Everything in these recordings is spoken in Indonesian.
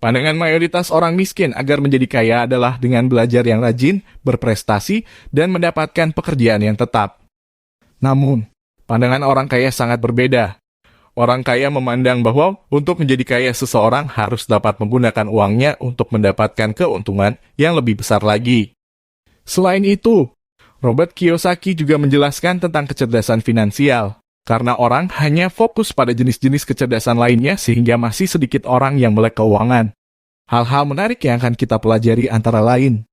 Pandangan mayoritas orang miskin agar menjadi kaya adalah dengan belajar yang rajin, berprestasi, dan mendapatkan pekerjaan yang tetap. Namun, pandangan orang kaya sangat berbeda. Orang kaya memandang bahwa untuk menjadi kaya seseorang harus dapat menggunakan uangnya untuk mendapatkan keuntungan yang lebih besar lagi. Selain itu, Robert Kiyosaki juga menjelaskan tentang kecerdasan finansial. Karena orang hanya fokus pada jenis-jenis kecerdasan lainnya sehingga masih sedikit orang yang melek keuangan. Hal-hal menarik yang akan kita pelajari antara lain.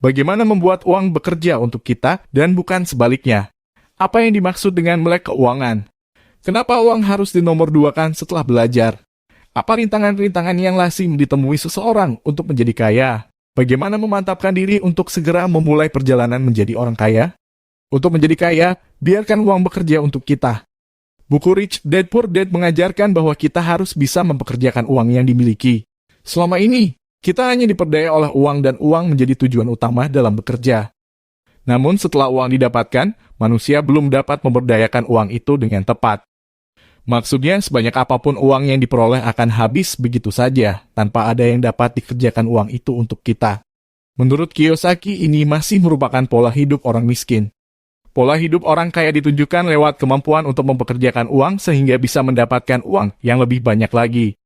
Bagaimana membuat uang bekerja untuk kita dan bukan sebaliknya. Apa yang dimaksud dengan melek keuangan? Kenapa uang harus dinomorduakan setelah belajar? Apa rintangan-rintangan yang lazim ditemui seseorang untuk menjadi kaya? Bagaimana memantapkan diri untuk segera memulai perjalanan menjadi orang kaya? Untuk menjadi kaya, biarkan uang bekerja untuk kita. Buku Rich Dad Poor Dad mengajarkan bahwa kita harus bisa mempekerjakan uang yang dimiliki. Selama ini, kita hanya diperdaya oleh uang dan uang menjadi tujuan utama dalam bekerja. Namun setelah uang didapatkan, manusia belum dapat memberdayakan uang itu dengan tepat. Maksudnya, sebanyak apapun uang yang diperoleh akan habis begitu saja, tanpa ada yang dapat dikerjakan uang itu untuk kita. Menurut Kiyosaki, ini masih merupakan pola hidup orang miskin. Pola hidup orang kaya ditunjukkan lewat kemampuan untuk mempekerjakan uang sehingga bisa mendapatkan uang yang lebih banyak lagi.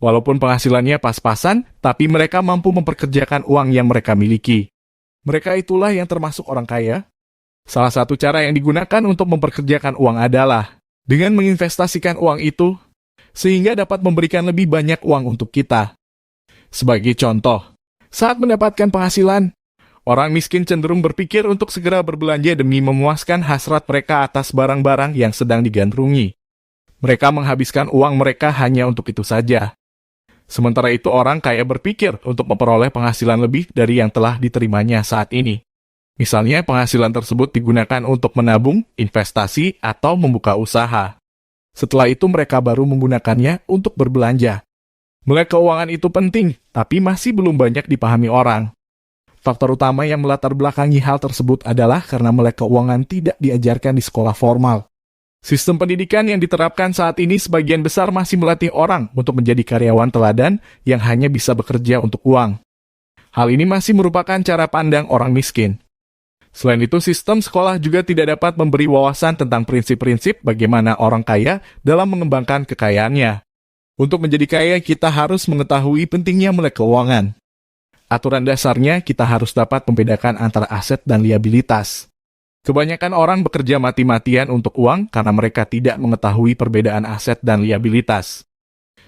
Walaupun penghasilannya pas-pasan, tapi mereka mampu mempekerjakan uang yang mereka miliki. Mereka itulah yang termasuk orang kaya. Salah satu cara yang digunakan untuk mempekerjakan uang adalah dengan menginvestasikan uang itu, sehingga dapat memberikan lebih banyak uang untuk kita. Sebagai contoh, saat mendapatkan penghasilan, orang miskin cenderung berpikir untuk segera berbelanja demi memuaskan hasrat mereka atas barang-barang yang sedang digandrungi. Mereka menghabiskan uang mereka hanya untuk itu saja. Sementara itu orang kaya berpikir untuk memperoleh penghasilan lebih dari yang telah diterimanya saat ini. Misalnya penghasilan tersebut digunakan untuk menabung, investasi, atau membuka usaha. Setelah itu mereka baru menggunakannya untuk berbelanja. Melek keuangan itu penting, tapi masih belum banyak dipahami orang. Faktor utama yang melatar belakangi hal tersebut adalah karena melek keuangan tidak diajarkan di sekolah formal. Sistem pendidikan yang diterapkan saat ini sebagian besar masih melatih orang untuk menjadi karyawan teladan yang hanya bisa bekerja untuk uang. Hal ini masih merupakan cara pandang orang miskin. Selain itu, sistem sekolah juga tidak dapat memberi wawasan tentang prinsip-prinsip bagaimana orang kaya dalam mengembangkan kekayaannya. Untuk menjadi kaya, kita harus mengetahui pentingnya melek keuangan. Aturan dasarnya, kita harus dapat membedakan antara aset dan liabilitas. Kebanyakan orang bekerja mati-matian untuk uang karena mereka tidak mengetahui perbedaan aset dan liabilitas.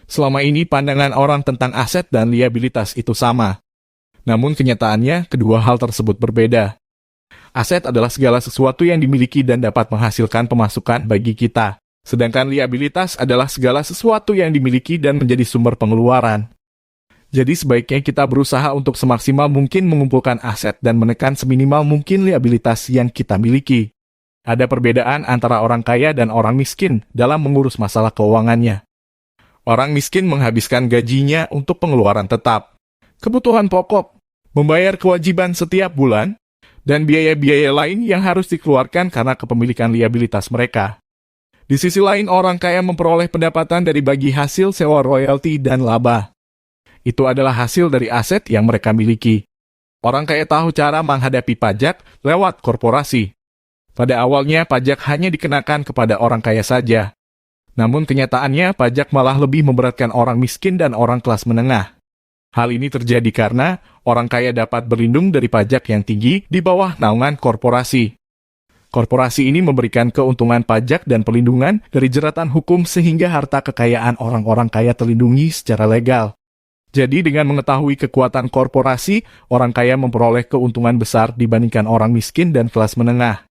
Selama ini, pandangan orang tentang aset dan liabilitas itu sama. Namun kenyataannya, kedua hal tersebut berbeda. Aset adalah segala sesuatu yang dimiliki dan dapat menghasilkan pemasukan bagi kita. Sedangkan liabilitas adalah segala sesuatu yang dimiliki dan menjadi sumber pengeluaran. Jadi sebaiknya kita berusaha untuk semaksimal mungkin mengumpulkan aset dan menekan seminimal mungkin liabilitas yang kita miliki. Ada perbedaan antara orang kaya dan orang miskin dalam mengurus masalah keuangannya. Orang miskin menghabiskan gajinya untuk pengeluaran tetap, kebutuhan pokok, membayar kewajiban setiap bulan, dan biaya-biaya lain yang harus dikeluarkan karena kepemilikan liabilitas mereka. Di sisi lain, orang kaya memperoleh pendapatan dari bagi hasil sewa royalti dan laba. Itu adalah hasil dari aset yang mereka miliki. Orang kaya tahu cara menghadapi pajak lewat korporasi. Pada awalnya, pajak hanya dikenakan kepada orang kaya saja. Namun kenyataannya, pajak malah lebih memberatkan orang miskin dan orang kelas menengah. Hal ini terjadi karena orang kaya dapat berlindung dari pajak yang tinggi di bawah naungan korporasi. Korporasi ini memberikan keuntungan pajak dan perlindungan dari jeratan hukum sehingga harta kekayaan orang-orang kaya terlindungi secara legal. Jadi dengan mengetahui kekuatan korporasi, orang kaya memperoleh keuntungan besar dibandingkan orang miskin dan kelas menengah.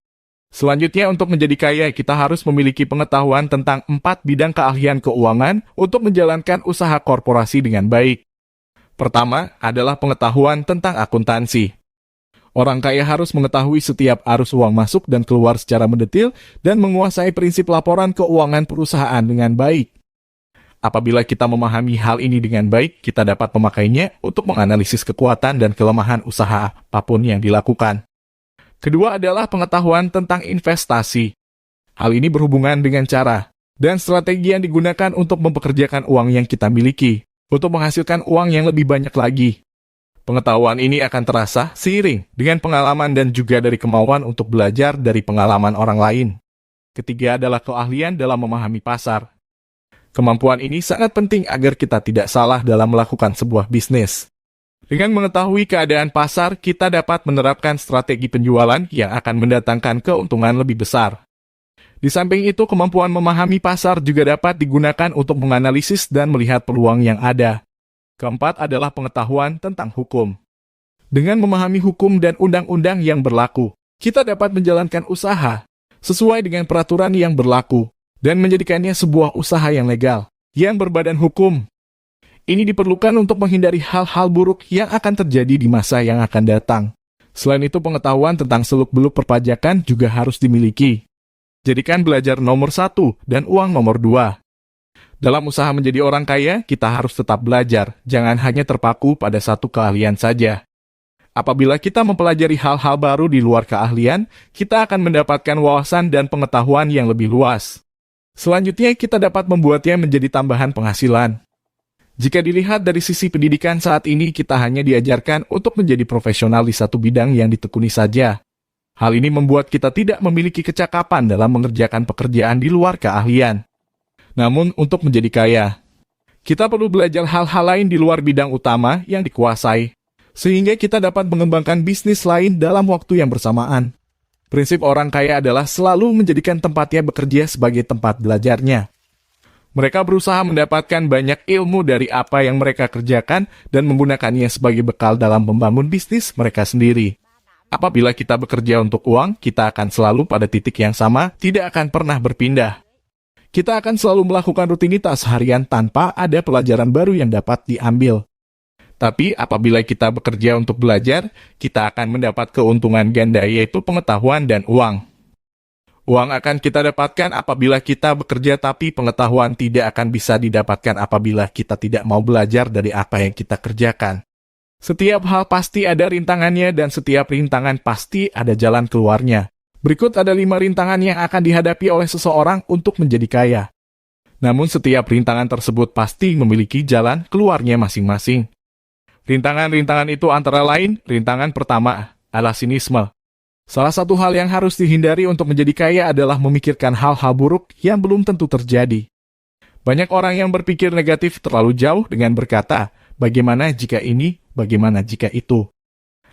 Selanjutnya, untuk menjadi kaya, kita harus memiliki pengetahuan tentang 4 bidang keahlian keuangan untuk menjalankan usaha korporasi dengan baik. Pertama adalah pengetahuan tentang akuntansi. Orang kaya harus mengetahui setiap arus uang masuk dan keluar secara mendetil dan menguasai prinsip laporan keuangan perusahaan dengan baik. Apabila kita memahami hal ini dengan baik, kita dapat memakainya untuk menganalisis kekuatan dan kelemahan usaha apapun yang dilakukan. Kedua adalah pengetahuan tentang investasi. Hal ini berhubungan dengan cara dan strategi yang digunakan untuk mempekerjakan uang yang kita miliki. untuk menghasilkan uang yang lebih banyak lagi. Pengetahuan ini akan terasa seiring dengan pengalaman dan juga dari kemauan untuk belajar dari pengalaman orang lain. Ketiga adalah keahlian dalam memahami pasar. Kemampuan ini sangat penting agar kita tidak salah dalam melakukan sebuah bisnis. Dengan mengetahui keadaan pasar, kita dapat menerapkan strategi penjualan yang akan mendatangkan keuntungan lebih besar. Di samping itu, kemampuan memahami pasar juga dapat digunakan untuk menganalisis dan melihat peluang yang ada. Keempat adalah pengetahuan tentang hukum. Dengan memahami hukum dan undang-undang yang berlaku, kita dapat menjalankan usaha sesuai dengan peraturan yang berlaku dan menjadikannya sebuah usaha yang legal, yang berbadan hukum. Ini diperlukan untuk menghindari hal-hal buruk yang akan terjadi di masa yang akan datang. Selain itu, pengetahuan tentang seluk-beluk perpajakan juga harus dimiliki. Jadikan belajar nomor 1 dan uang nomor 2. Dalam usaha menjadi orang kaya, kita harus tetap belajar, jangan hanya terpaku pada satu keahlian saja. Apabila kita mempelajari hal-hal baru di luar keahlian, kita akan mendapatkan wawasan dan pengetahuan yang lebih luas. Selanjutnya, kita dapat membuatnya menjadi tambahan penghasilan. Jika dilihat dari sisi pendidikan saat ini, kita hanya diajarkan untuk menjadi profesional di satu bidang yang ditekuni saja. Hal ini membuat kita tidak memiliki kecakapan dalam mengerjakan pekerjaan di luar keahlian. Namun, untuk menjadi kaya, kita perlu belajar hal-hal lain di luar bidang utama yang dikuasai, sehingga kita dapat mengembangkan bisnis lain dalam waktu yang bersamaan. Prinsip orang kaya adalah selalu menjadikan tempatnya bekerja sebagai tempat belajarnya. Mereka berusaha mendapatkan banyak ilmu dari apa yang mereka kerjakan dan menggunakannya sebagai bekal dalam membangun bisnis mereka sendiri. Apabila kita bekerja untuk uang, kita akan selalu pada titik yang sama, tidak akan pernah berpindah. Kita akan selalu melakukan rutinitas harian tanpa ada pelajaran baru yang dapat diambil. Tapi apabila kita bekerja untuk belajar, kita akan mendapat keuntungan ganda, yaitu pengetahuan dan uang. Uang akan kita dapatkan apabila kita bekerja, tapi pengetahuan tidak akan bisa didapatkan apabila kita tidak mau belajar dari apa yang kita kerjakan. Setiap hal pasti ada rintangannya dan setiap rintangan pasti ada jalan keluarnya. Berikut ada 5 rintangan yang akan dihadapi oleh seseorang untuk menjadi kaya. Namun setiap rintangan tersebut pasti memiliki jalan keluarnya masing-masing. Rintangan-rintangan itu antara lain, rintangan pertama adalah sinisme. Salah satu hal yang harus dihindari untuk menjadi kaya adalah memikirkan hal-hal buruk yang belum tentu terjadi. Banyak orang yang berpikir negatif terlalu jauh dengan berkata, bagaimana jika ini, bagaimana jika itu.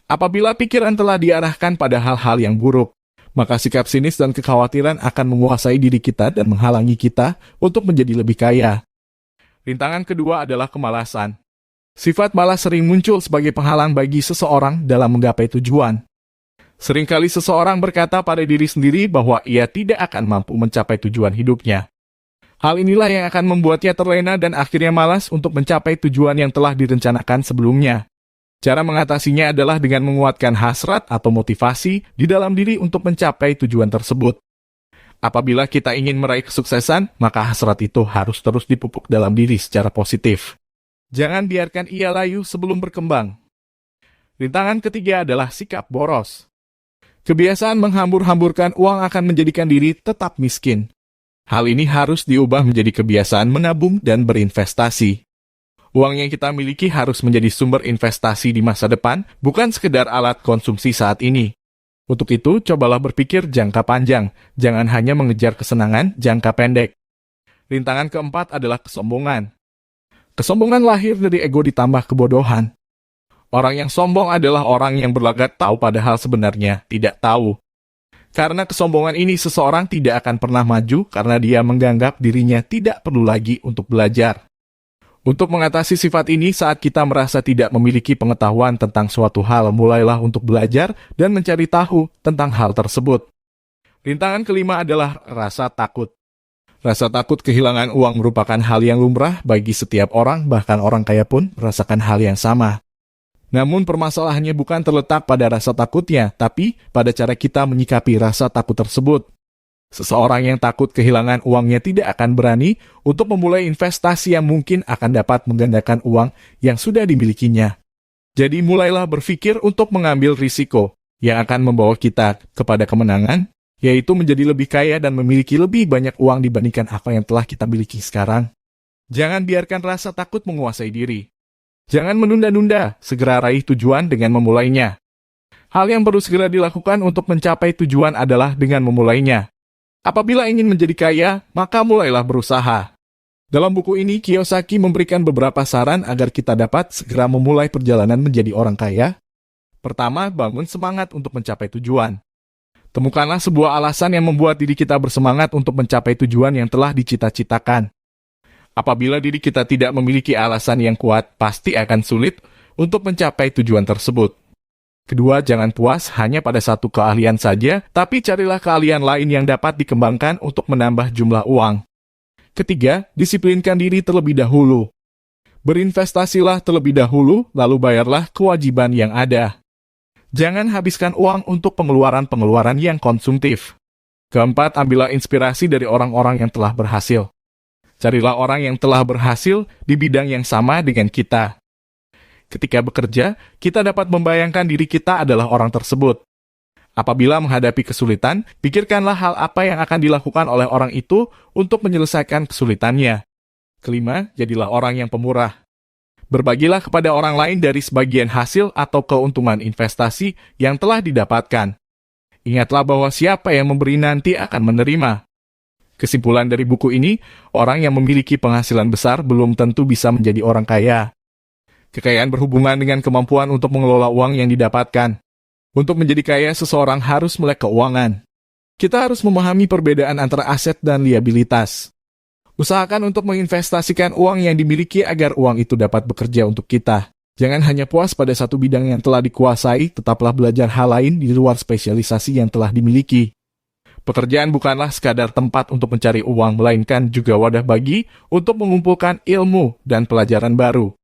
Apabila pikiran telah diarahkan pada hal-hal yang buruk, maka sikap sinis dan kekhawatiran akan menguasai diri kita dan menghalangi kita untuk menjadi lebih kaya. Rintangan kedua adalah kemalasan. Sifat malas sering muncul sebagai penghalang bagi seseorang dalam menggapai tujuan. Seringkali seseorang berkata pada diri sendiri bahwa ia tidak akan mampu mencapai tujuan hidupnya. Hal inilah yang akan membuatnya terlena dan akhirnya malas untuk mencapai tujuan yang telah direncanakan sebelumnya. Cara mengatasinya adalah dengan menguatkan hasrat atau motivasi di dalam diri untuk mencapai tujuan tersebut. Apabila kita ingin meraih kesuksesan, maka hasrat itu harus terus dipupuk dalam diri secara positif. Jangan biarkan ia layu sebelum berkembang. Rintangan ketiga adalah sikap boros. Kebiasaan menghambur-hamburkan uang akan menjadikan diri tetap miskin. Hal ini harus diubah menjadi kebiasaan menabung dan berinvestasi. Uang yang kita miliki harus menjadi sumber investasi di masa depan, bukan sekedar alat konsumsi saat ini. Untuk itu, cobalah berpikir jangka panjang, jangan hanya mengejar kesenangan jangka pendek. Rintangan keempat adalah kesombongan. Kesombongan lahir dari ego ditambah kebodohan. Orang yang sombong adalah orang yang berlagak tahu padahal sebenarnya tidak tahu. Karena kesombongan ini, seseorang tidak akan pernah maju karena dia menganggap dirinya tidak perlu lagi untuk belajar. Untuk mengatasi sifat ini, saat kita merasa tidak memiliki pengetahuan tentang suatu hal, mulailah untuk belajar dan mencari tahu tentang hal tersebut. Rintangan kelima adalah rasa takut. Rasa takut kehilangan uang merupakan hal yang lumrah bagi setiap orang, bahkan orang kaya pun merasakan hal yang sama. Namun permasalahannya bukan terletak pada rasa takutnya, tapi pada cara kita menyikapi rasa takut tersebut. Seseorang yang takut kehilangan uangnya tidak akan berani untuk memulai investasi yang mungkin akan dapat menggandakan uang yang sudah dimilikinya. Jadi mulailah berpikir untuk mengambil risiko yang akan membawa kita kepada kemenangan, yaitu menjadi lebih kaya dan memiliki lebih banyak uang dibandingkan apa yang telah kita miliki sekarang. Jangan biarkan rasa takut menguasai diri. Jangan menunda-nunda, segera raih tujuan dengan memulainya. Hal yang perlu segera dilakukan untuk mencapai tujuan adalah dengan memulainya. Apabila ingin menjadi kaya, maka mulailah berusaha. Dalam buku ini, Kiyosaki memberikan beberapa saran agar kita dapat segera memulai perjalanan menjadi orang kaya. Pertama, bangun semangat untuk mencapai tujuan. Temukanlah sebuah alasan yang membuat diri kita bersemangat untuk mencapai tujuan yang telah dicita-citakan. Apabila diri kita tidak memiliki alasan yang kuat, pasti akan sulit untuk mencapai tujuan tersebut. Kedua, jangan puas hanya pada satu keahlian saja, tapi carilah keahlian lain yang dapat dikembangkan untuk menambah jumlah uang. Ketiga, disiplinkan diri terlebih dahulu. Berinvestasilah terlebih dahulu, lalu bayarlah kewajiban yang ada. Jangan habiskan uang untuk pengeluaran-pengeluaran yang konsumtif. Keempat, ambillah inspirasi dari orang-orang yang telah berhasil. Carilah orang yang telah berhasil di bidang yang sama dengan kita. Ketika bekerja, kita dapat membayangkan diri kita adalah orang tersebut. Apabila menghadapi kesulitan, pikirkanlah hal apa yang akan dilakukan oleh orang itu untuk menyelesaikan kesulitannya. Kelima, jadilah orang yang pemurah. Berbagilah kepada orang lain dari sebagian hasil atau keuntungan investasi yang telah didapatkan. Ingatlah bahwa siapa yang memberi nanti akan menerima. Kesimpulan dari buku ini, orang yang memiliki penghasilan besar belum tentu bisa menjadi orang kaya. Kekayaan berhubungan dengan kemampuan untuk mengelola uang yang didapatkan. Untuk menjadi kaya, seseorang harus melek keuangan. Kita harus memahami perbedaan antara aset dan liabilitas. Usahakan untuk menginvestasikan uang yang dimiliki agar uang itu dapat bekerja untuk kita. Jangan hanya puas pada satu bidang yang telah dikuasai, tetaplah belajar hal lain di luar spesialisasi yang telah dimiliki. Pekerjaan bukanlah sekadar tempat untuk mencari uang, melainkan juga wadah bagi untuk mengumpulkan ilmu dan pelajaran baru.